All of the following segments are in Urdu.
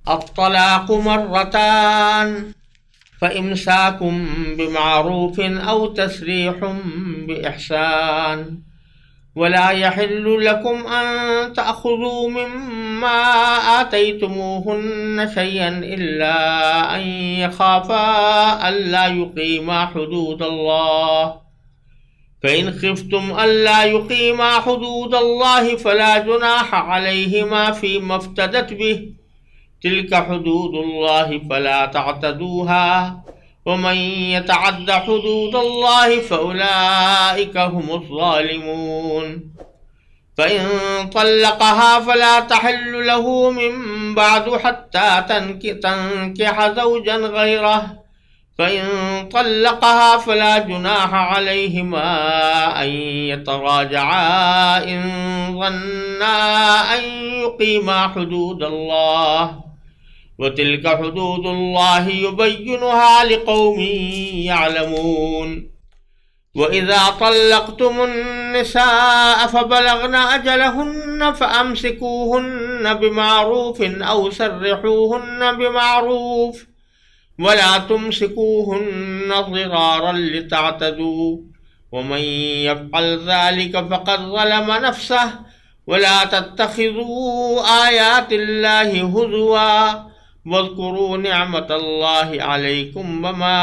الطلاق مرتان فإمساك بمعروف أو تسريح بإحسان ولا يحل لكم أن تأخذوا مما آتيتموهن شيئا إلا أن يخافا ألا يقيما حدود الله فإن خفتم ألا يقيما حدود الله فلا جناح عليهما فيما افتدت به تلك حدود الله فلا تعتدوها ومن يتعد حدود الله فأولئك هم الظالمون فإن طلقها فلا تحل له من بعد حتى تنكح زوجا غيره فإن طلقها فلا جناح عليهما أن يتراجعا إن ظنا أن يقيما حدود الله وتلك حدود الله يبينها لقوم يعلمون وإذا طلقتم النساء فبلغن أجلهن فأمسكوهن بمعروف أو سرحوهن بمعروف ولا تمسكوهن ضرارا لتعتدوا ومن يفعل ذلك فقد ظلم نفسه ولا تتخذوا آيات الله هزوا واذكروا نعمة الله عليكم وما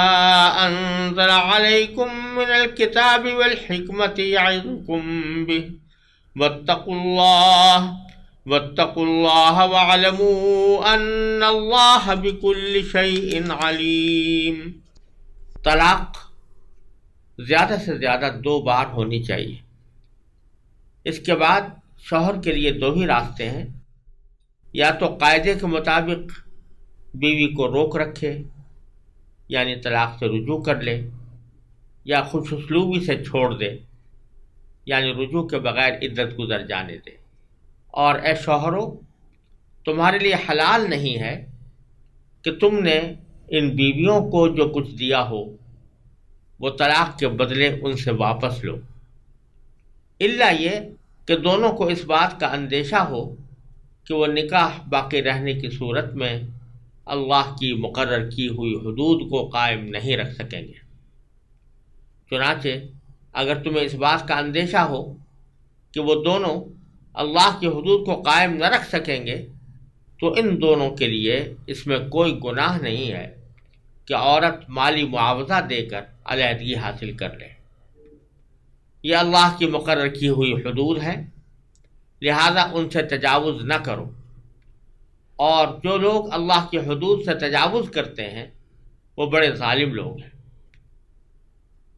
أنزل عليكم من الكتاب والحكمة يعظكم به واتقوا الله واعلموا أن الله بكل شيء عليم۔ طلاق زیادہ سے زیادہ 2 بار ہونی چاہیے۔ اس کے بعد شوہر کے لیے 2 ہی راستے ہیں، یا تو قاعدے کے مطابق بیوی کو روک رکھے یعنی طلاق سے رجوع کر لے، یا خوش اسلوبی سے چھوڑ دے یعنی رجوع کے بغیر عدت گزر جانے دے۔ اور اے شوہرو، تمہارے لیے حلال نہیں ہے کہ تم نے ان بیویوں کو جو کچھ دیا ہو وہ طلاق کے بدلے ان سے واپس لو، الا یہ کہ دونوں کو اس بات کا اندیشہ ہو کہ وہ نکاح باقی رہنے کی صورت میں اللہ کی مقرر کی ہوئی حدود کو قائم نہیں رکھ سکیں گے۔ چنانچہ اگر تمہیں اس بات کا اندیشہ ہو کہ وہ دونوں اللہ کی حدود کو قائم نہ رکھ سکیں گے تو ان دونوں کے لیے اس میں کوئی گناہ نہیں ہے کہ عورت مالی معاوضہ دے کر علیحدگی حاصل کر لے۔ یہ اللہ کی مقرر کی ہوئی حدود ہے، لہذا ان سے تجاوز نہ کرو، اور جو لوگ اللہ کی حدود سے تجاوز کرتے ہیں وہ بڑے ظالم لوگ ہیں۔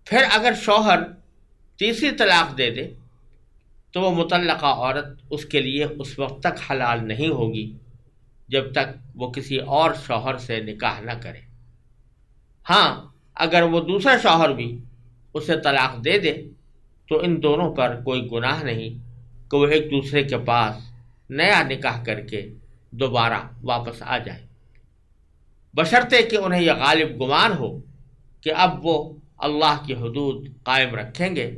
پھر اگر شوہر تیسری طلاق دے دے تو وہ مطلقہ عورت اس کے لیے اس وقت تک حلال نہیں ہوگی جب تک وہ کسی اور شوہر سے نکاح نہ کرے۔ ہاں، اگر وہ دوسرا شوہر بھی اسے طلاق دے دے تو ان دونوں پر کوئی گناہ نہیں کہ وہ ایک دوسرے کے پاس نیا نکاح کر کے دوبارہ واپس آ جائیں، بشرطے کہ انہیں یہ غالب گمان ہو کہ اب وہ اللہ کی حدود قائم رکھیں گے،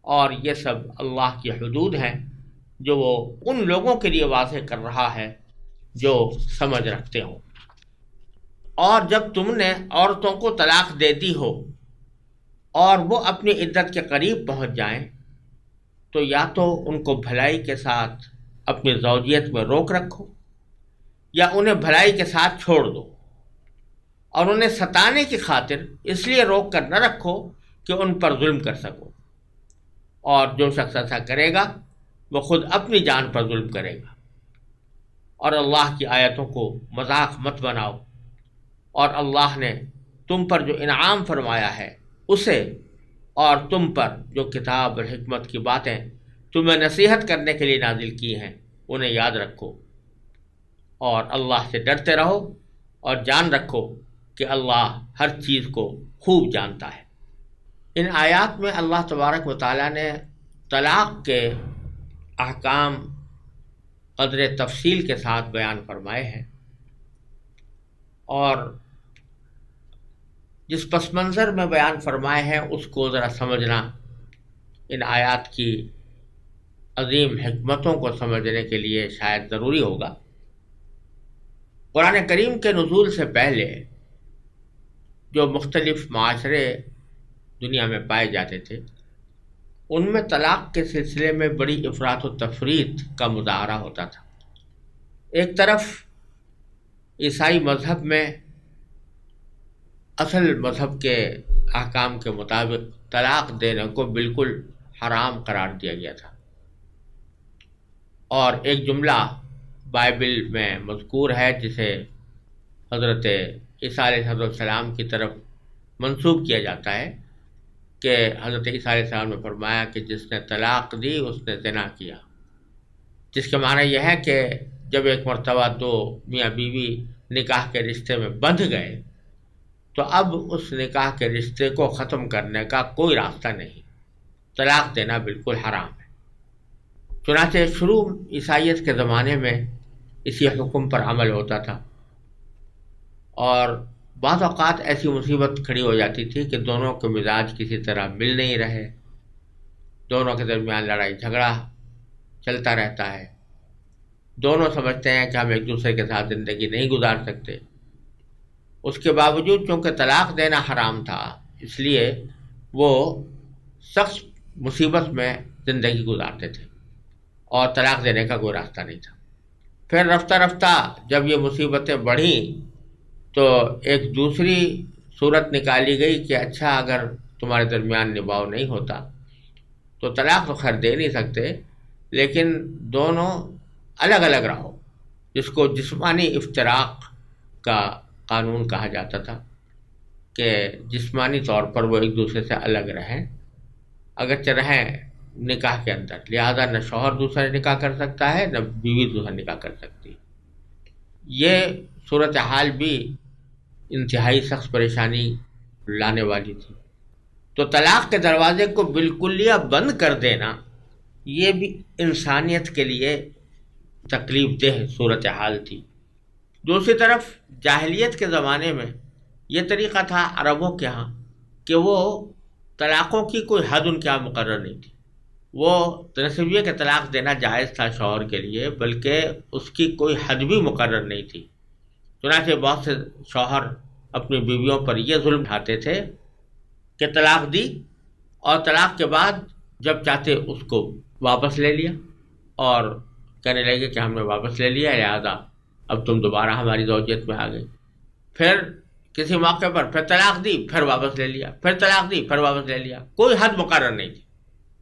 اور یہ سب اللہ کی حدود ہیں جو وہ ان لوگوں کے لیے واضح کر رہا ہے جو سمجھ رکھتے ہوں۔ اور جب تم نے عورتوں کو طلاق دے دی ہو اور وہ اپنی عدت کے قریب پہنچ جائیں تو یا تو ان کو بھلائی کے ساتھ اپنی زوجیت میں روک رکھو یا انہیں بھلائی کے ساتھ چھوڑ دو، اور انہیں ستانے کی خاطر اس لیے روک کر نہ رکھو کہ ان پر ظلم کر سکو، اور جو شخص ایسا کرے گا وہ خود اپنی جان پر ظلم کرے گا۔ اور اللہ کی آیتوں کو مذاق مت بناؤ، اور اللہ نے تم پر جو انعام فرمایا ہے اسے، اور تم پر جو کتاب اور حکمت کی باتیں تمہیں نصیحت کرنے کے لیے نازل کی ہیں انہیں یاد رکھو، اور اللہ سے ڈرتے رہو، اور جان رکھو کہ اللہ ہر چیز کو خوب جانتا ہے۔ ان آیات میں اللہ تبارک و تعالیٰ نے طلاق کے احکام قدر تفصیل کے ساتھ بیان فرمائے ہیں، اور جس پس منظر میں بیان فرمائے ہیں اس کو ذرا سمجھنا ان آیات کی عظیم حکمتوں کو سمجھنے کے لیے شاید ضروری ہوگا۔ قرآن کریم کے نزول سے پہلے جو مختلف معاشرے دنیا میں پائے جاتے تھے ان میں طلاق کے سلسلے میں بڑی افراط و تفریط کا مظاہرہ ہوتا تھا۔ ایک طرف عیسائی مذہب میں اصل مذہب کے احکام کے مطابق طلاق دینے کو بالکل حرام قرار دیا گیا تھا، اور ایک جملہ بائبل میں مذکور ہے جسے حضرت عیسیٰ علیہ السلام کی طرف منسوب کیا جاتا ہے کہ حضرت عیسیٰ علیہ السلام نے فرمایا کہ جس نے طلاق دی اس نے زنا کیا، جس کے معنی یہ ہے کہ جب ایک مرتبہ دو میاں بیوی نکاح کے رشتے میں بندھ گئے تو اب اس نکاح کے رشتے کو ختم کرنے کا کوئی راستہ نہیں، طلاق دینا بالکل حرام ہے۔ چنانچہ شروع عیسائیت کے زمانے میں اسی حکم پر عمل ہوتا تھا، اور بعض اوقات ایسی مصیبت کھڑی ہو جاتی تھی کہ دونوں کے مزاج کسی طرح مل نہیں رہے، دونوں کے درمیان لڑائی جھگڑا چلتا رہتا ہے، دونوں سمجھتے ہیں کہ ہم ایک دوسرے کے ساتھ زندگی نہیں گزار سکتے۔ اس کے باوجود چونکہ طلاق دینا حرام تھا اس لیے وہ سخت مصیبت میں زندگی گزارتے تھے اور طلاق دینے کا کوئی راستہ نہیں تھا۔ پھر رفتہ رفتہ جب یہ مصیبتیں بڑھیں تو ایک دوسری صورت نکالی گئی کہ اچھا اگر تمہارے درمیان نبھاؤ نہیں ہوتا تو طلاق تو خیر دے نہیں سکتے، لیکن دونوں الگ الگ رہو، جس کو جسمانی افتراق کا قانون کہا جاتا تھا کہ جسمانی طور پر وہ ایک دوسرے سے الگ رہیں، اگرچہ رہیں نکاح کے اندر، لہذا نہ شوہر دوسرا نکاح کر سکتا ہے نہ بیوی دوسرا نکاح کر سکتی۔ یہ صورتحال بھی انتہائی سخت پریشانی لانے والی تھی، تو طلاق کے دروازے کو بالکلیہ بند کر دینا یہ بھی انسانیت کے لیے تکلیف دہ صورتحال تھی۔ دوسری طرف جاہلیت کے زمانے میں یہ طریقہ تھا عربوں کے ہاں کہ وہ طلاقوں کی کوئی حد ان کے یہاں مقرر نہیں تھی، وہ نہ صرف یہ کہ طلاق دینا جائز تھا شوہر کے لیے بلکہ اس کی کوئی حد بھی مقرر نہیں تھی۔ چنانچہ بہت سے شوہر اپنی بیویوں پر یہ ظلم ڈھاتے تھے کہ طلاق دی اور طلاق کے بعد جب چاہتے اس کو واپس لے لیا، اور کہنے لگے کہ ہم نے واپس لے لیا لہذا اب تم دوبارہ ہماری زوجیت میں آ گئی۔ پھر کسی موقع پر پھر طلاق دی، پھر واپس لے لیا، پھر طلاق دی، پھر واپس لے لیا، کوئی حد مقرر نہیں تھی۔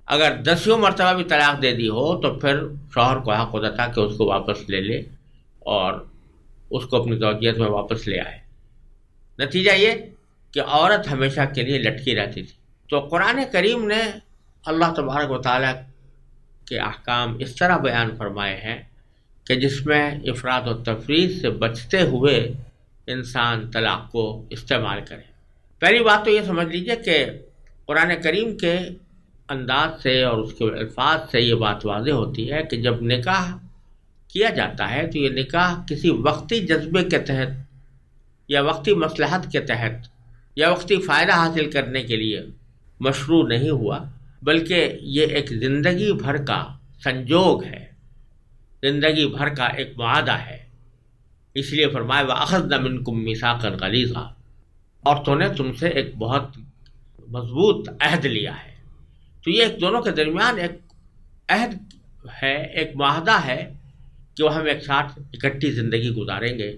اگر 10 مرتبہ بھی طلاق دے دی ہو تو پھر شوہر کو حق ہوتا تھا کہ اس کو واپس لے لے اور اس کو اپنی زوجیت میں واپس لے آئے۔ نتیجہ یہ کہ عورت ہمیشہ کے لیے لٹکی رہتی تھی۔ تو قرآن کریم نے اللہ تبارک و تعالیٰ کے احکام اس طرح بیان فرمائے ہیں کہ جس میں افراط و تفریط سے بچتے ہوئے انسان طلاق کو استعمال کرے۔ پہلی بات تو یہ سمجھ لیجئے کہ قرآن کریم کے انداز سے اور اس کے الفاظ سے یہ بات واضح ہوتی ہے کہ جب نکاح کیا جاتا ہے تو یہ نکاح کسی وقتی جذبے کے تحت یا وقتی مصلحت کے تحت یا وقتی فائدہ حاصل کرنے کے لیے مشروع نہیں ہوا، بلکہ یہ ایک زندگی بھر کا سنجوگ ہے، زندگی بھر کا ایک معاہدہ ہے۔ اس لیے فرمایا وَأَخَذْنَا مِنْكُمْ مِيثَاقًا غَلِيظًا، عورتوں نے تم سے ایک بہت مضبوط عہد لیا ہے۔ تو یہ ایک دونوں کے درمیان ایک عہد ہے، ایک معاہدہ ہے کہ وہ ہم ایک ساتھ اکٹھی زندگی گزاریں گے۔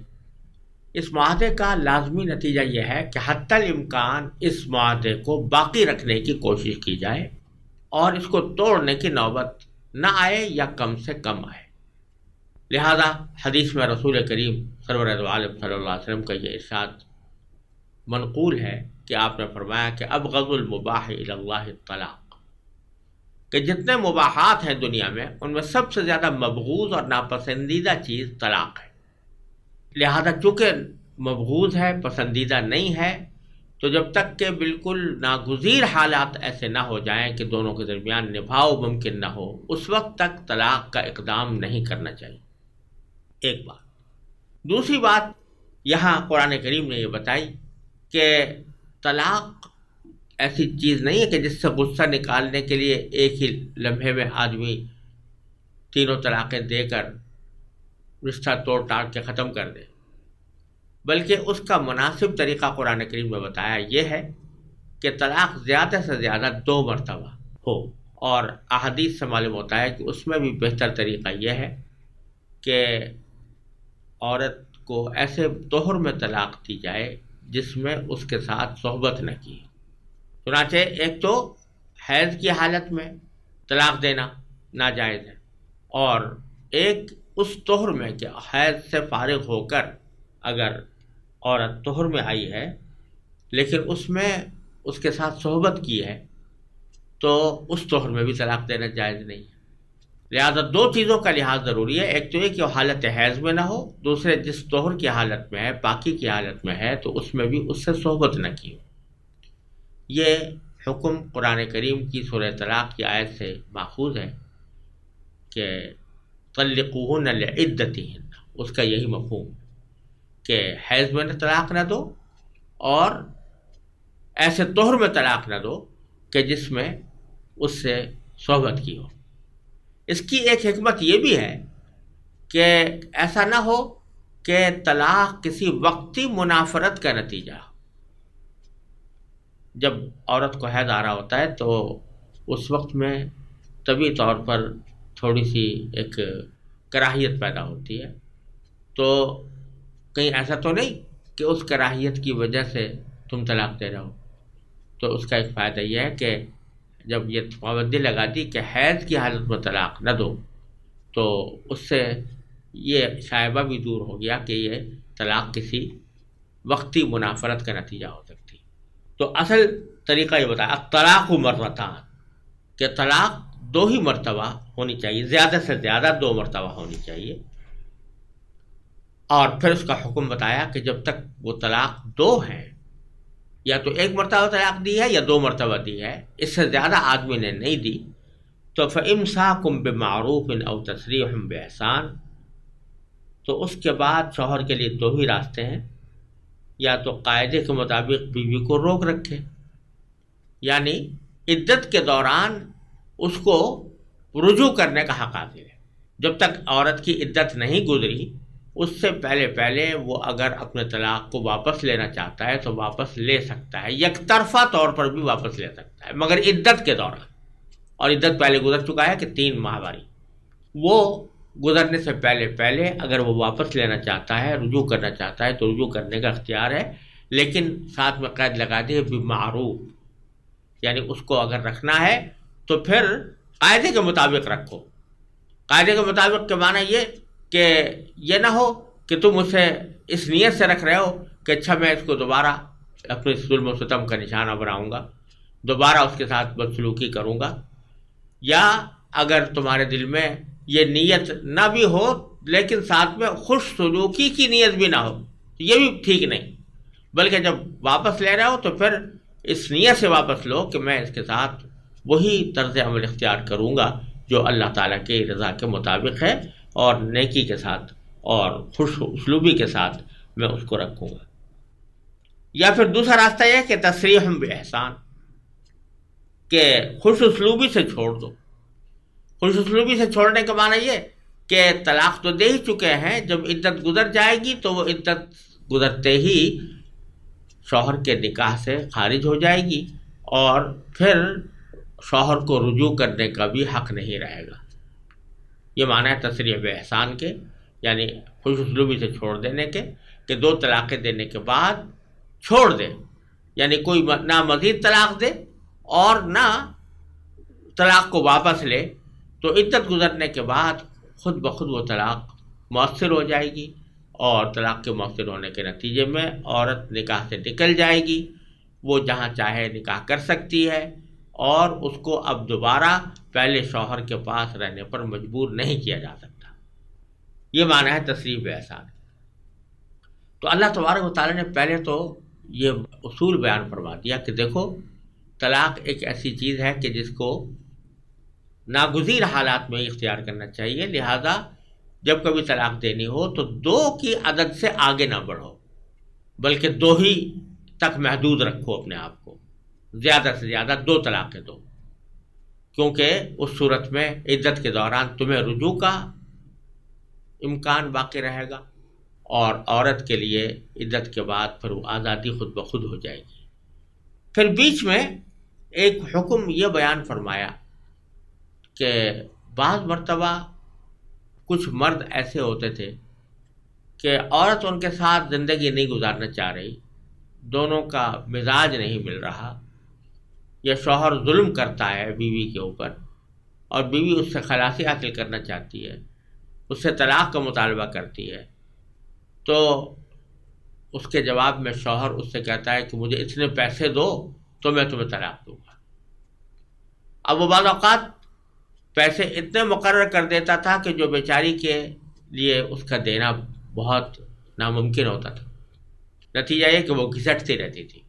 اس معاہدے کا لازمی نتیجہ یہ ہے کہ حتی الامکان اس معاہدے کو باقی رکھنے کی کوشش کی جائے اور اس کو توڑنے کی نوبت نہ آئے یا کم سے کم آئے۔ لہذا حدیث میں رسول کریم سرور دو عالم صلی اللہ علیہ وسلم کا یہ ارشاد منقول ہے کہ آپ نے فرمایا کہ ابغض المباح الی اللہ الطلاق، کہ جتنے مباحات ہیں دنیا میں ان میں سب سے زیادہ مبغوض اور ناپسندیدہ چیز طلاق ہے۔ لہذا چونکہ مبغوض ہے، پسندیدہ نہیں ہے، تو جب تک کہ بالکل ناگزیر حالات ایسے نہ ہو جائیں کہ دونوں کے درمیان نبھاؤ ممکن نہ ہو، اس وقت تک طلاق کا اقدام نہیں کرنا چاہیے۔ ایک بات۔ دوسری بات یہاں قرآن کریم نے یہ بتائی کہ طلاق ایسی چیز نہیں ہے کہ جس سے غصہ نکالنے کے لیے ایک ہی لمحے میں آدمی 3 طلاقیں دے کر رشتہ توڑ ٹاڑ کے ختم کر دے۔ بلکہ اس کا مناسب طریقہ قرآن کریم میں بتایا یہ ہے کہ طلاق زیادہ سے زیادہ 2 مرتبہ ہو، اور احادیث سے معلوم ہوتا ہے کہ اس میں بھی بہتر طریقہ یہ ہے کہ عورت کو ایسے طہر میں طلاق دی جائے جس میں اس کے ساتھ صحبت نہ کی۔ چنانچہ ایک تو حیض کی حالت میں طلاق دینا ناجائز ہے، اور ایک اس طہر میں کہ حیض سے فارغ ہو کر اگر عورت طہر میں آئی ہے لیکن اس میں اس کے ساتھ صحبت کی ہے تو اس طہر میں بھی طلاق دینا جائز نہیں ہے۔ لہذا 2 چیزوں کا لحاظ ضروری ہے، ایک تو یہ کہ وہ حالت حیض میں نہ ہو، دوسرے جس طہر کی حالت میں ہے، پاکی کی حالت میں ہے، تو اس میں بھی اس سے صحبت نہ کی ہو۔ یہ حکم قرآن کریم کی سورہ طلاق کی آیت سے ماخوذ ہے کہ طلقوہن لعدتہن، اس کا یہی مفہوم کہ حیض میں طلاق نہ دو اور ایسے طہر میں طلاق نہ دو کہ جس میں اس سے صحبت کی ہو۔ اس کی ایک حکمت یہ بھی ہے کہ ایسا نہ ہو کہ طلاق کسی وقتی منافرت کا نتیجہ ہو۔ جب عورت کو حیض آ رہا ہوتا ہے تو اس وقت میں طبعی طور پر تھوڑی سی ایک کراہیت پیدا ہوتی ہے، تو کہیں ایسا تو نہیں کہ اس کراہیت کی وجہ سے تم طلاق دے رہے ہو؟ تو اس کا ایک فائدہ یہ ہے کہ جب یہ پابندی لگا دی کہ حیض کی حالت میں طلاق نہ دو تو اس سے یہ شائبہ بھی دور ہو گیا کہ یہ طلاق کسی وقتی منافرت کا نتیجہ ہو سکتی۔ تو اصل طریقہ یہ بتایا طلاق مرتان، کہ طلاق 2 ہی مرتبہ ہونی چاہیے، زیادہ سے زیادہ 2 مرتبہ ہونی چاہیے، اور پھر اس کا حکم بتایا کہ جب تک وہ طلاق 2 ہیں، یا تو 1 مرتبہ طلاق دی ہے یا 2 مرتبہ دی ہے، اس سے زیادہ آدمی نے نہیں دی، تو فَإِمْسَاكُمْ بِمَعْرُوفٍ أَوْ تَسْرِيحٌ بِإِحْسَانٍ، تو اس کے بعد شوہر کے لیے 2 ہی راستے ہیں، یا تو قاعدے کے مطابق بیوی کو روک رکھے، یعنی عدت کے دوران اس کو رجوع کرنے کا حق حاصل ہے۔ جب تک عورت کی عدت نہیں گزری اس سے پہلے وہ اگر اپنے طلاق کو واپس لینا چاہتا ہے تو واپس لے سکتا ہے، یک طرفہ طور پر بھی واپس لے سکتا ہے، مگر عدت کے دوران، اور عدت پہلے گزر چکا ہے کہ 3 ماہواری، وہ گزرنے سے پہلے اگر وہ واپس لینا چاہتا ہے، رجوع کرنا چاہتا ہے تو رجوع کرنے کا اختیار ہے، لیکن ساتھ میں قید لگا دی ہے بالمعروف، یعنی اس کو اگر رکھنا ہے تو پھر قاعدے کے مطابق رکھو۔ قاعدے کے مطابق کے معنی یہ کہ یہ نہ ہو کہ تم اسے اس نیت سے رکھ رہے ہو کہ اچھا میں اس کو دوبارہ اپنے ظلم و ستم کا نشانہ بناؤں گا، دوبارہ اس کے ساتھ بدسلوکی کروں گا، یا اگر تمہارے دل میں یہ نیت نہ بھی ہو لیکن ساتھ میں خوش سلوکی کی نیت بھی نہ ہو، یہ بھی ٹھیک نہیں، بلکہ جب واپس لے رہے ہو تو پھر اس نیت سے واپس لو کہ میں اس کے ساتھ وہی طرز عمل اختیار کروں گا جو اللہ تعالیٰ کے رضا کے مطابق ہے، اور نیکی کے ساتھ اور خوش اسلوبی کے ساتھ میں اس کو رکھوں گا۔ یا پھر دوسرا راستہ یہ کہ تصریح باحسان، کہ خوش اسلوبی سے چھوڑ دو۔ خوش اسلوبی سے چھوڑنے کا معنی یہ کہ طلاق تو دے ہی چکے ہیں، جب عدت گزر جائے گی تو وہ عدت گزرتے ہی شوہر کے نکاح سے خارج ہو جائے گی، اور پھر شوہر کو رجوع کرنے کا بھی حق نہیں رہے گا۔ یہ معنی ہے تصریح باحسان کے، یعنی خوش اسلوبی سے چھوڑ دینے کے، کہ 2 طلاقیں دینے کے بعد چھوڑ دے، یعنی کوئی نہ مزید طلاق دے اور نہ طلاق کو واپس لے، تو عدت گزرنے کے بعد خود بخود وہ طلاق مؤثر ہو جائے گی، اور طلاق کے مؤثر ہونے کے نتیجے میں عورت نکاح سے نکل جائے گی، وہ جہاں چاہے نکاح کر سکتی ہے، اور اس کو اب دوبارہ پہلے شوہر کے پاس رہنے پر مجبور نہیں کیا جا سکتا۔ یہ معنی ہے تصریح باحسان۔ تو اللہ تبارک و تعالیٰ نے پہلے تو یہ اصول بیان فرما دیا کہ دیکھو طلاق ایک ایسی چیز ہے کہ جس کو ناگزیر حالات میں اختیار کرنا چاہیے، لہذا جب کبھی طلاق دینی ہو تو 2 کی عدد سے آگے نہ بڑھو، بلکہ 2 ہی تک محدود رکھو اپنے آپ کو، زیادہ سے زیادہ 2 طلاقیں دو، کیونکہ اس صورت میں عدت کے دوران تمہیں رجوع کا امکان باقی رہے گا، اور عورت کے لیے عدت کے بعد پھر وہ آزادی خود بخود ہو جائے گی۔ پھر بیچ میں ایک حکم یہ بیان فرمایا کہ بعض مرتبہ کچھ مرد ایسے ہوتے تھے کہ عورت ان کے ساتھ زندگی نہیں گزارنا چاہ رہی، دونوں کا مزاج نہیں مل رہا، یا شوہر ظلم کرتا ہے بیوی کے اوپر اور بیوی اس سے خلاصی حاصل کرنا چاہتی ہے، اس سے طلاق کا مطالبہ کرتی ہے، تو اس کے جواب میں شوہر اس سے کہتا ہے کہ مجھے اتنے پیسے دو تو میں تمہیں طلاق دوں گا۔ اب وہ بعض اوقات پیسے اتنے مقرر کر دیتا تھا کہ جو بیچاری کے لیے اس کا دینا بہت ناممکن ہوتا تھا، نتیجہ یہ کہ وہ گھسٹتی رہتی تھی۔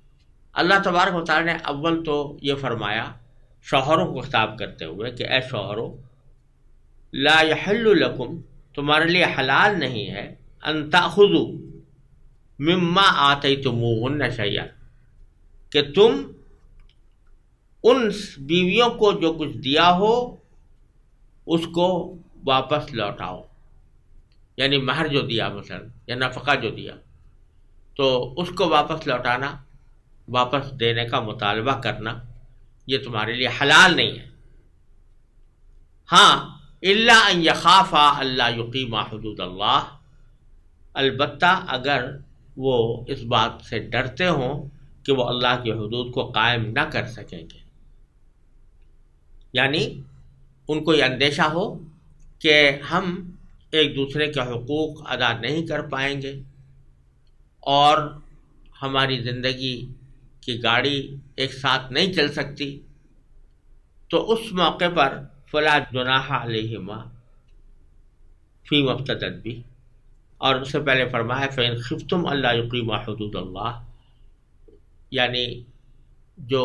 اللہ تبارک و تعالی نے اول تو یہ فرمایا شوہروں کو خطاب کرتے ہوئے کہ اے شوہروں، لا یحل لکم، تمہارے لیے حلال نہیں ہے، ان تاخذوا مما آتیتموہن شیئا، کہ تم ان بیویوں کو جو کچھ دیا ہو اس کو واپس لوٹاؤ، یعنی مہر جو دیا مثلا یا نفقہ جو دیا تو اس کو واپس لوٹانا، واپس دینے کا مطالبہ کرنا یہ تمہارے لیے حلال نہیں ہے۔ ہاں الا ان یخافا الا یقیما حدود اللہ، البتہ اگر وہ اس بات سے ڈرتے ہوں کہ وہ اللہ کی حدود کو قائم نہ کر سکیں گے، یعنی ان کو یہ اندیشہ ہو کہ ہم ایک دوسرے کے حقوق ادا نہیں کر پائیں گے اور ہماری زندگی کی گاڑی ایک ساتھ نہیں چل سکتی، تو اس موقع پر فلا جناح علیہما فیما افتدت بہ، اور اس سے پہلے فرمایا فإن خفتم الا یقیما حدود اللہ، یعنی جو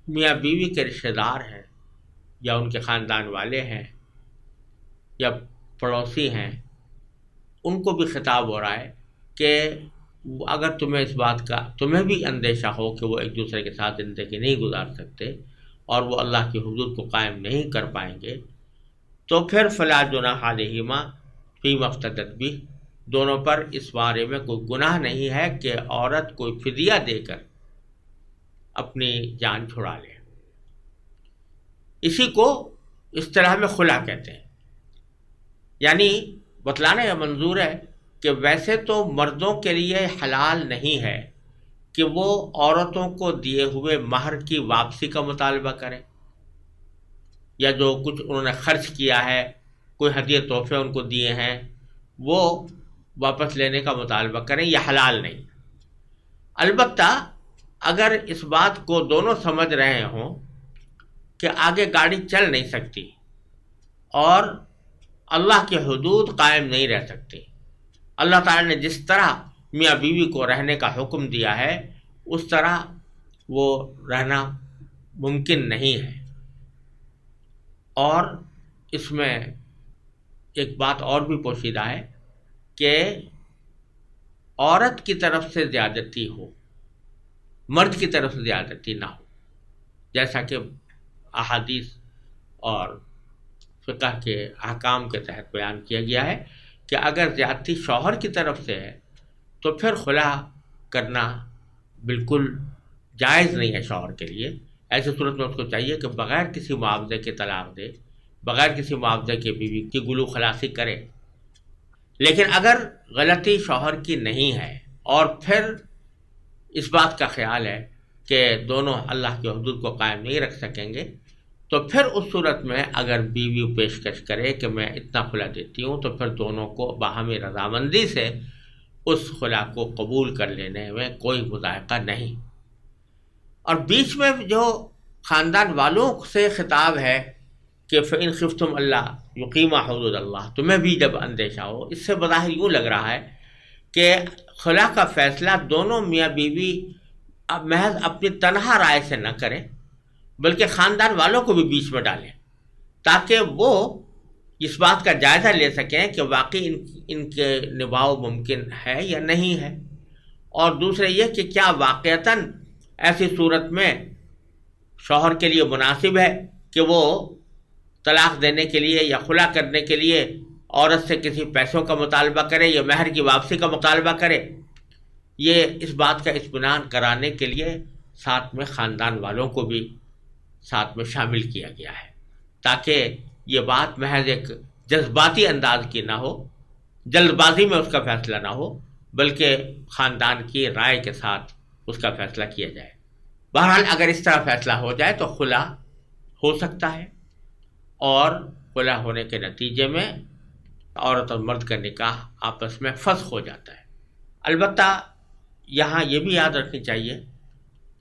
میاں بیوی کے رشتہ دار ہیں یا ان کے خاندان والے ہیں یا پڑوسی ہیں، ان کو بھی خطاب ہو رہا ہے کہ اگر تمہیں اس بات کا تمہیں بھی اندیشہ ہو کہ وہ ایک دوسرے کے ساتھ زندگی نہیں گزار سکتے اور وہ اللہ کی حدود کو قائم نہیں کر پائیں گے، تو پھر فلا جناح علیہما فیما افتدت بہ، دونوں پر اس بارے میں کوئی گناہ نہیں ہے کہ عورت کوئی فدیہ دے کر اپنی جان چھڑا لے۔ اسی کو اصطلاح میں خلا کہتے ہیں، یعنی بتلانا یہ منظور ہے کہ ویسے تو مردوں کے لیے حلال نہیں ہے کہ وہ عورتوں کو دیے ہوئے مہر کی واپسی کا مطالبہ کریں، یا جو کچھ انہوں نے خرچ کیا ہے، کوئی ہدیہ تحفے ان کو دیے ہیں، وہ واپس لینے کا مطالبہ کریں، یہ حلال نہیں۔ البتہ اگر اس بات کو دونوں سمجھ رہے ہوں کہ آگے گاڑی چل نہیں سکتی اور اللہ کی حدود قائم نہیں رہ سکتی، اللہ تعالی نے جس طرح میاں بیوی کو رہنے کا حکم دیا ہے اس طرح وہ رہنا ممکن نہیں ہے۔ اور اس میں ایک بات اور بھی پوشیدہ ہے کہ عورت کی طرف سے زیادتی ہو، مرد کی طرف سے زیادتی نہ ہو، جیسا کہ احادیث اور فقہ کے احکام کے تحت بیان کیا گیا ہے کہ اگر زیادتی شوہر کی طرف سے ہے تو پھر خلا کرنا بالکل جائز نہیں ہے شوہر کے لیے۔ ایسی صورت میں اس کو چاہیے کہ بغیر کسی معاوضے کے طلاق دے، بغیر کسی معاوضے کے بیوی کی گلو خلاصی کرے۔ لیکن اگر غلطی شوہر کی نہیں ہے اور پھر اس بات کا خیال ہے کہ دونوں اللہ کی حدود کو قائم نہیں رکھ سکیں گے، تو پھر اس صورت میں اگر بیوی پیشکش کرے کہ میں اتنا خلا دیتی ہوں تو پھر دونوں کو باہمی رضامندی سے اس خلا کو قبول کر لینے میں کوئی مضائقہ نہیں۔ اور بیچ میں جو خاندان والوں سے خطاب ہے کہ فإن خفتم اللہ یقیما حدود اللہ، تمہیں بھی جب اندیشہ ہو، اس سے بظاہر یوں لگ رہا ہے کہ خلا کا فیصلہ دونوں میاں بیوی محض اپنی تنہا رائے سے نہ کریں بلکہ خاندان والوں کو بھی بیچ میں ڈالیں، تاکہ وہ اس بات کا جائزہ لے سکیں کہ واقعی ان کے نبھاؤ ممکن ہے یا نہیں ہے، اور دوسرے یہ کہ کیا واقعتاً ایسی صورت میں شوہر کے لیے مناسب ہے کہ وہ طلاق دینے کے لیے یا خلا کرنے کے لیے عورت سے کسی پیسوں کا مطالبہ کرے یا مہر کی واپسی کا مطالبہ کرے، یہ اس بات کا اطمینان کرانے کے لیے ساتھ میں خاندان والوں کو بھی ساتھ میں شامل کیا گیا ہے، تاکہ یہ بات محض ایک جذباتی انداز کی نہ ہو، جلد بازی میں اس کا فیصلہ نہ ہو، بلکہ خاندان کی رائے کے ساتھ اس کا فیصلہ کیا جائے۔ بہرحال اگر اس طرح فیصلہ ہو جائے تو خلا ہو سکتا ہے، اور خلا ہونے کے نتیجے میں عورت اور مرد کا نکاح آپس میں فسخ ہو جاتا ہے۔ البتہ یہاں یہ بھی یاد رکھنی چاہیے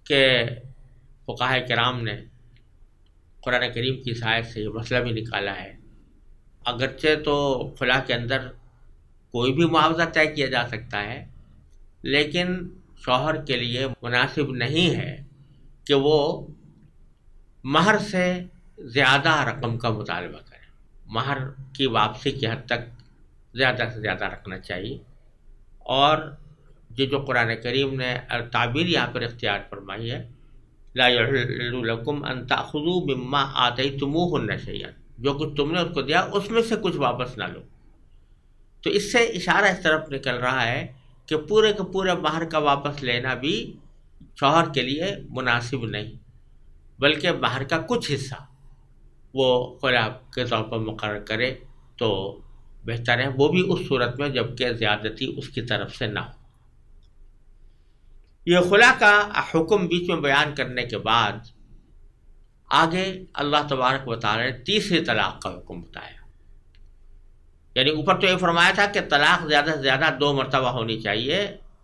کہ فقہاء کرام نے قرآن کریم کی آیت سے یہ مسئلہ بھی نکالا ہے، اگرچہ تو خلا کے اندر کوئی بھی معاوضہ طے کیا جا سکتا ہے، لیکن شوہر کے لیے مناسب نہیں ہے کہ وہ مہر سے زیادہ رقم کا مطالبہ کرے۔ مہر کی واپسی کی حد تک زیادہ سے زیادہ رکھنا چاہیے، اور یہ جو قرآن کریم نے تعبیر یہاں پر اختیار فرمائی ہے، لا یحل لکم ان تأخذوا مما آتیتموہن شیئا، جو کچھ تم نے اس کو دیا اس میں سے کچھ واپس نہ لو۔ تو اس سے اشارہ اس طرف نکل رہا ہے کہ پورے کے پورے مہر کا واپس لینا بھی شوہر کے لیے مناسب نہیں، بلکہ مہر کا کچھ حصہ وہ خلا کے طور پر مقرر کرے تو بہتر ہے، وہ بھی اس صورت میں جبکہ زیادتی اس کی طرف سے نہ ہو۔ یہ خلا کا حکم بیچ میں بیان کرنے کے بعد آگے اللہ تبارک و تعالی نے تیسری طلاق کا حکم بتایا۔ یعنی اوپر تو یہ فرمایا تھا کہ طلاق زیادہ سے زیادہ 2 مرتبہ ہونی چاہیے،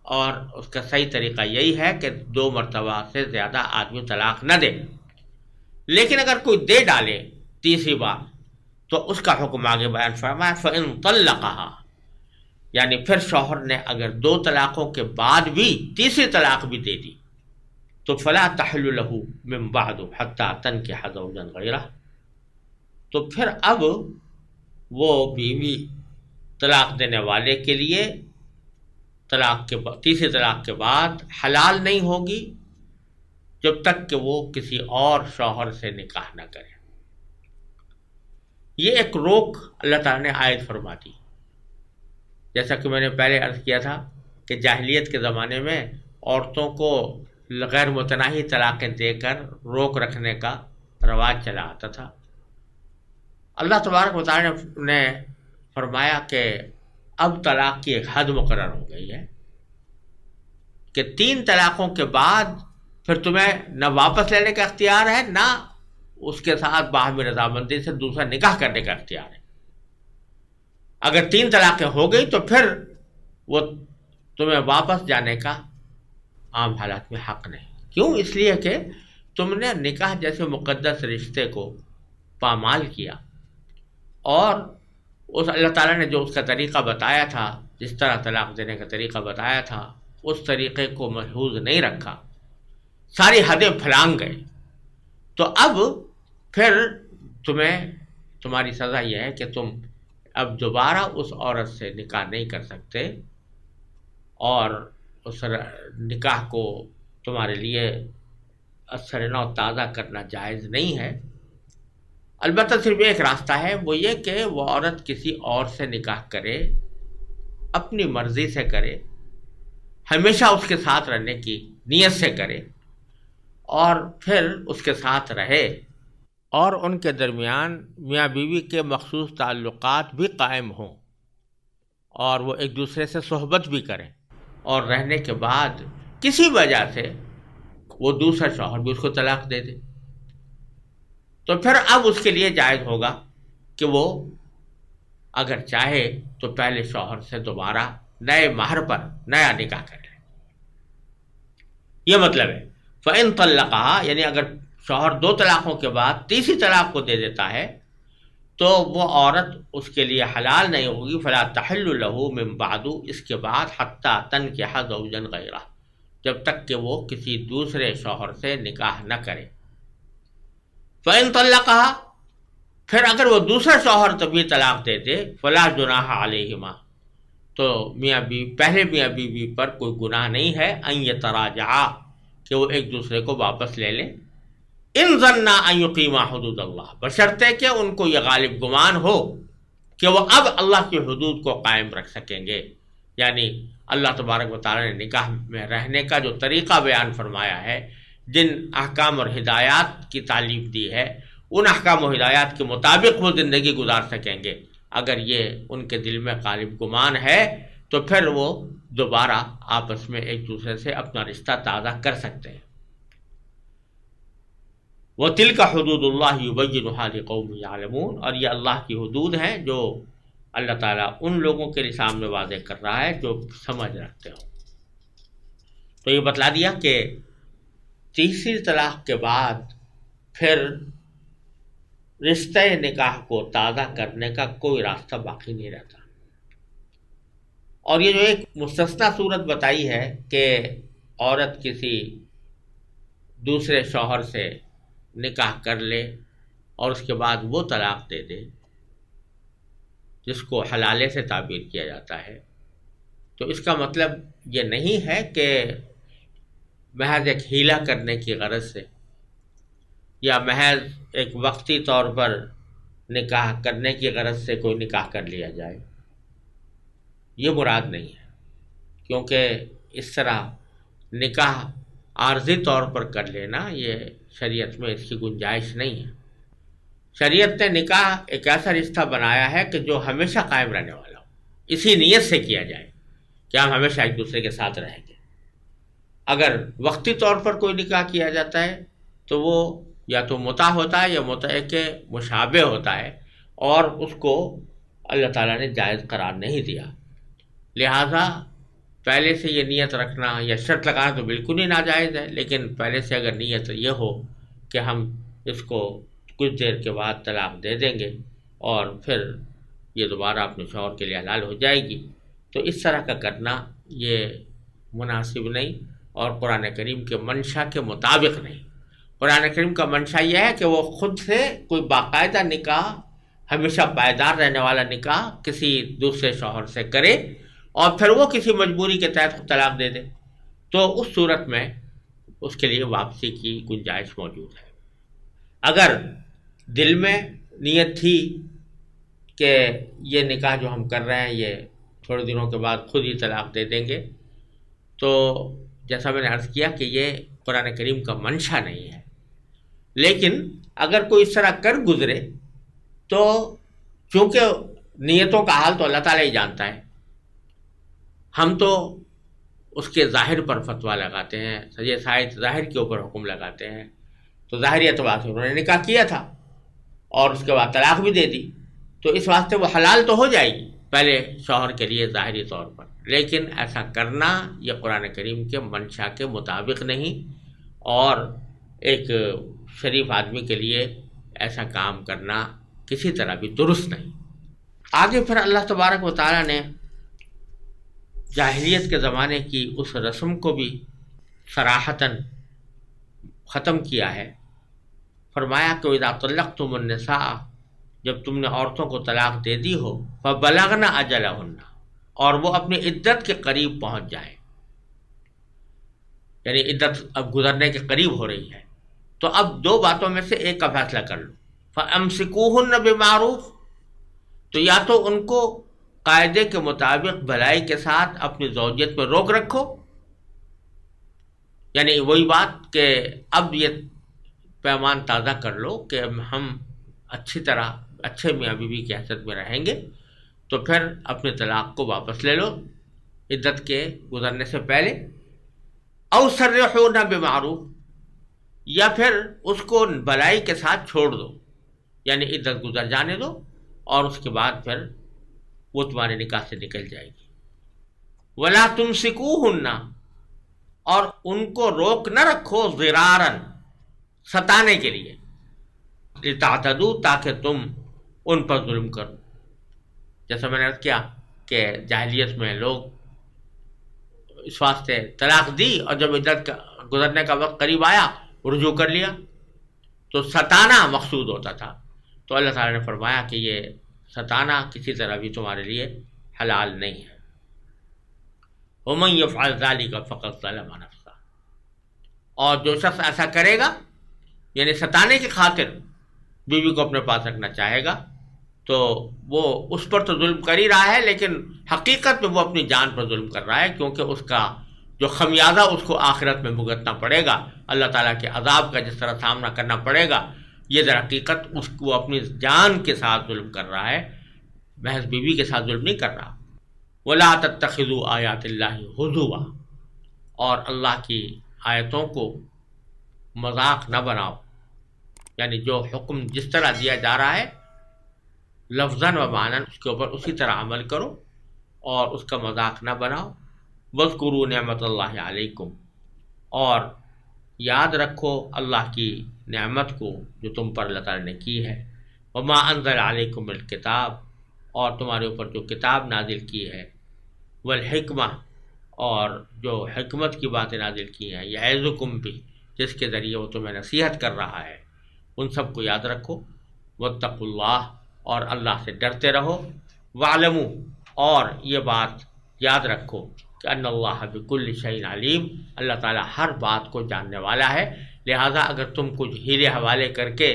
اور اس کا صحیح طریقہ یہی ہے کہ 2 مرتبہ سے زیادہ آدمی طلاق نہ دے، لیکن اگر کوئی دے ڈالے تیسری بار تو اس کا حکم آگے بیان فرمایا فَإِن طَلَّقَهَا، یعنی پھر شوہر نے اگر 2 طلاقوں کے بعد بھی تیسری طلاق بھی دے دی تو فَلَا تَحِلُّ لَهُ مِن بَعْدُ حَتَّى تَنكِحَ زَوْجًا غَيْرَهُ، تو پھر اب وہ بیوی طلاق دینے والے کے لیے تیسری طلاق کے بعد حلال نہیں ہوگی جب تک کہ وہ کسی اور شوہر سے نکاح نہ کرے۔ یہ ایک روک اللہ تعالیٰ نے عائد فرما دی، جیسا کہ میں نے پہلے عرض کیا تھا کہ جاہلیت کے زمانے میں عورتوں کو غیر متناہی طلاقیں دے کر روک رکھنے کا رواج چلا آتا تھا۔ اللہ تبارک و تعالیٰ نے فرمایا کہ اب طلاق کی ایک حد مقرر ہو گئی ہے کہ 3 طلاقوں کے بعد پھر تمہیں نہ واپس لینے کا اختیار ہے، نہ اس کے ساتھ باہمی رضامندی سے دوسرا نکاح کرنے کا اختیار ہے۔ اگر 3 طلاقیں ہو گئی تو پھر وہ تمہیں واپس جانے کا عام حالات میں حق نہیں۔ کیوں؟ اس لیے کہ تم نے نکاح جیسے مقدس رشتے کو پامال کیا، اور اس اللہ تعالیٰ نے جو اس کا طریقہ بتایا تھا، جس طرح طلاق دینے کا طریقہ بتایا تھا، اس طریقے کو محفوظ نہیں رکھا، ساری حدیں پھلانگ گئے، تو اب پھر تمہاری سزا یہ ہے کہ تم اب دوبارہ اس عورت سے نکاح نہیں کر سکتے، اور اس نکاح کو تمہارے لیے اثر نو تازہ کرنا جائز نہیں ہے۔ البتہ صرف ایک راستہ ہے، وہ یہ کہ وہ عورت کسی اور سے نکاح کرے، اپنی مرضی سے کرے، ہمیشہ اس کے ساتھ رہنے کی نیت سے کرے، اور پھر اس کے ساتھ رہے، اور ان کے درمیان میاں بیوی کے مخصوص تعلقات بھی قائم ہوں، اور وہ ایک دوسرے سے صحبت بھی کریں، اور رہنے کے بعد کسی وجہ سے وہ دوسرا شوہر بھی اس کو طلاق دے دے، تو پھر اب اس کے لیے جائز ہوگا کہ وہ اگر چاہے تو پہلے شوہر سے دوبارہ نئے مہر پر نیا نکاح کر لے۔ یہ مطلب ہے فَإِن طَلَّقَهَا، یعنی اگر شوہر 2 طلاقوں کے بعد تیسری طلاق کو دے دیتا ہے تو وہ عورت اس کے لیے حلال نہیں ہوگی، فَلَا تَحِلُّ لَهُ مِن بَعْدُ، اس کے بعد حَتَّى تَنكِحَ زَوْجًا غَيْرَهُ، جب تک کہ وہ کسی دوسرے شوہر سے نکاح نہ کرے۔ فَإِن طَلَّقَهَا، پھر اگر وہ دوسرا شوہر تبھی طلاق دے دے، فَلَا جُنَاحَ عَلَيْهِمَا، تو پہلے میاں بیوی پر کوئی گناہ نہیں ہے، أَن يَتَرَاجَعَا، کہ وہ ایک دوسرے کو واپس لے لیں، إِن ظَنَّا أَن يُقِيمَا حُدُودَ اللَّهِ، بشرطے کہ ان کو یہ غالب گمان ہو کہ وہ اب اللہ کی حدود کو قائم رکھ سکیں گے. یعنی اللہ تبارک و تعالیٰ نے نکاح میں رہنے کا جو طریقہ بیان فرمایا ہے، جن احکام اور ہدایات کی تعلیم دی ہے، ان احکام و ہدایات کے مطابق وہ زندگی گزار سکیں گے. اگر یہ ان کے دل میں غالب گمان ہے تو پھر وہ دوبارہ آپس میں ایک دوسرے سے اپنا رشتہ تازہ کر سکتے ہیں. وَتِلْكَ حُدُودُ اللَّهِ يُبَيِّنُهَا لِقَوْمٍ يَعْلَمُونَ، اور یہ اللہ کی حدود ہیں جو اللہ تعالیٰ ان لوگوں کے لیے سامنے واضح کر رہا ہے جو سمجھ رکھتے ہوں. تو یہ بتلا دیا کہ تیسری طلاق کے بعد پھر رشتہ نکاح کو تازہ کرنے کا کوئی راستہ باقی نہیں رہتا. اور یہ جو ایک مستثنی صورت بتائی ہے کہ عورت کسی دوسرے شوہر سے نکاح کر لے اور اس کے بعد وہ طلاق دے دے، جس کو حلالے سے تعبیر کیا جاتا ہے، تو اس کا مطلب یہ نہیں ہے کہ محض ایک ہیلا کرنے کی غرض سے یا محض ایک وقتی طور پر نکاح کرنے کی غرض سے کوئی نکاح کر لیا جائے. یہ مراد نہیں ہے، کیونکہ اس طرح نکاح عارضی طور پر کر لینا یہ شریعت میں اس کی گنجائش نہیں ہے. شریعت نے نکاح ایک ایسا رشتہ بنایا ہے کہ جو ہمیشہ قائم رہنے والا ہو، اسی نیت سے کیا جائے کہ ہم ہمیشہ ایک دوسرے کے ساتھ رہیں گے. اگر وقتی طور پر کوئی نکاح کیا جاتا ہے تو وہ یا تو متع ہوتا ہے یا متع کے مشابہ ہوتا ہے، اور اس کو اللہ تعالیٰ نے جائز قرار نہیں دیا. لہذا پہلے سے یہ نیت رکھنا یا شرط لگانا تو بالکل ہی ناجائز ہے، لیکن پہلے سے اگر نیت یہ ہو کہ ہم اس کو کچھ دیر کے بعد طلاق دے دیں گے اور پھر یہ دوبارہ اپنے شوہر کے لیے حلال ہو جائے گی، تو اس طرح کا کرنا یہ مناسب نہیں اور قرآن کریم کے منشا کے مطابق نہیں. قرآن کریم کا منشا یہ ہے کہ وہ خود سے کوئی باقاعدہ نکاح، ہمیشہ پائیدار رہنے والا نکاح کسی دوسرے شوہر سے کرے اور پھر وہ کسی مجبوری کے تحت طلاق دے دے، تو اس صورت میں اس کے لیے واپسی کی گنجائش موجود ہے. اگر دل میں نیت تھی کہ یہ نکاح جو ہم کر رہے ہیں یہ تھوڑے دنوں کے بعد خود ہی طلاق دے دیں گے، تو جیسا میں نے عرض کیا کہ یہ قرآن کریم کا منشا نہیں ہے. لیکن اگر کوئی اس طرح کر گزرے تو چونکہ نیتوں کا حال تو اللہ تعالیٰ ہی جانتا ہے، ہم تو اس کے ظاہر پر فتویٰ لگاتے ہیں، سجے سائد ظاہر کے اوپر حکم لگاتے ہیں. تو ظاہری اعتبار سے انہوں نے نکاح کیا تھا اور اس کے بعد طلاق بھی دے دی، تو اس واسطے وہ حلال تو ہو جائے گی پہلے شوہر کے لیے ظاہری طور پر، لیکن ایسا کرنا یہ قرآن کریم کے منشا کے مطابق نہیں، اور ایک شریف آدمی کے لیے ایسا کام کرنا کسی طرح بھی درست نہیں. آگے پھر اللہ تبارک و تعالیٰ نے جاہلیت کے زمانے کی اس رسم کو بھی صراحتاً ختم کیا ہے. فرمایا کہ اذا طلقتم النساء، جب تم نے عورتوں کو طلاق دے دی ہو، فبلغن اجلہن، اور وہ اپنی عدت کے قریب پہنچ جائیں، یعنی عدت اب گزرنے کے قریب ہو رہی ہے، تو اب دو باتوں میں سے ایک کا فیصلہ کر لو. فامسکوہن بمعروف، تو یا تو ان کو قاعدے کے مطابق بھلائی کے ساتھ اپنی زوجیت میں روک رکھو، یعنی وہی بات کہ اب یہ پیمان تازہ کر لو کہ ہم اچھی طرح اچھے میاں بیوی کی حیثیت میں رہیں گے، تو پھر اپنے طلاق کو واپس لے لو عدت کے گزرنے سے پہلے. او سرحونا بمعروف، یا پھر اس کو بھلائی کے ساتھ چھوڑ دو، یعنی عدت گزر جانے دو اور اس کے بعد پھر وہ تمہارے نکاح سے نکل جائے گی. ولا تمسکوہن، اور ان کو روک نہ رکھو ضرارن، ستانے کے لیے، لتعتدوا، تاکہ تم ان پر ظلم کرو. جیسا میں نے عرض کیا کہ جاہلیت میں لوگ اس واسطے طلاق دی اور جب عدت گزرنے کا وقت قریب آیا رجوع کر لیا، تو ستانا مقصود ہوتا تھا. تو اللہ تعالیٰ نے فرمایا کہ یہ ستانا کسی طرح بھی تمہارے لیے حلال نہیں ہے. وَمَن يَفْعَلْ ذَلِكَ فَقَدْ ظَلَمَ نَفْسَهُ، اور جو شخص ایسا کرے گا، یعنی ستانے کی خاطر بیوی کو اپنے پاس رکھنا چاہے گا، تو وہ اس پر تو ظلم کر ہی رہا ہے، لیکن حقیقت میں وہ اپنی جان پر ظلم کر رہا ہے، کیونکہ اس کا جو خمیازہ اس کو آخرت میں بھگتنا پڑے گا، اللہ تعالیٰ کے عذاب کا جس طرح سامنا کرنا پڑے گا، یہ در حقیقت اس کو اپنی جان کے ساتھ ظلم کر رہا ہے، محض بیوی کے ساتھ ظلم نہیں کر رہا۔ وَلَا تَتَّخِذُوا آیَاتِ اللَّهِ هُزُوًا، اور اللہ کی آیتوں کو مذاق نہ بناؤ، یعنی جو حکم جس طرح دیا جا رہا ہے لفظاً و معناً اس کے اوپر اسی طرح عمل کرو اور اس کا مذاق نہ بناؤ۔ وَاذْكُرُوا نِعْمَتَ اللَّهِ عَلَيْكُمْ، اور یاد رکھو اللہ کی نعمت کو جو تم پر اللہ تعالیٰ نے کی ہے۔ وَمَا أَنزَلَ عَلَيْكُمُ الْكِتَابَ، اور تمہارے اوپر جو کتاب نازل کی ہے، والحکمہ، اور جو حکمت کی باتیں نازل کی ہیں، یعظکم بھی، جس کے ذریعے وہ تمہیں نصیحت کر رہا ہے، ان سب کو یاد رکھو۔ واتقوا اللہ، اور اللہ سے ڈرتے رہو۔ وَاعْلَمُوا، اور یہ بات یاد رکھو کہ ان اللہ بکل شیء علیم، اللہ تعالیٰ ہر بات کو جاننے والا ہے، لہٰذا اگر تم کچھ ہیلے حوالے کر کے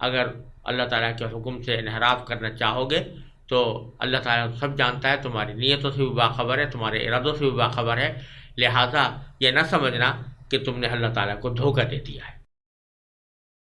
اگر اللہ تعالیٰ کے حکم سے انحراف کرنا چاہو گے تو اللہ تعالیٰ سب جانتا ہے، تمہاری نیتوں سے بھی باخبر ہے، تمہارے ارادوں سے بھی باخبر ہے، لہٰذا یہ نہ سمجھنا کہ تم نے اللہ تعالیٰ کو دھوکہ دے دیا ہے۔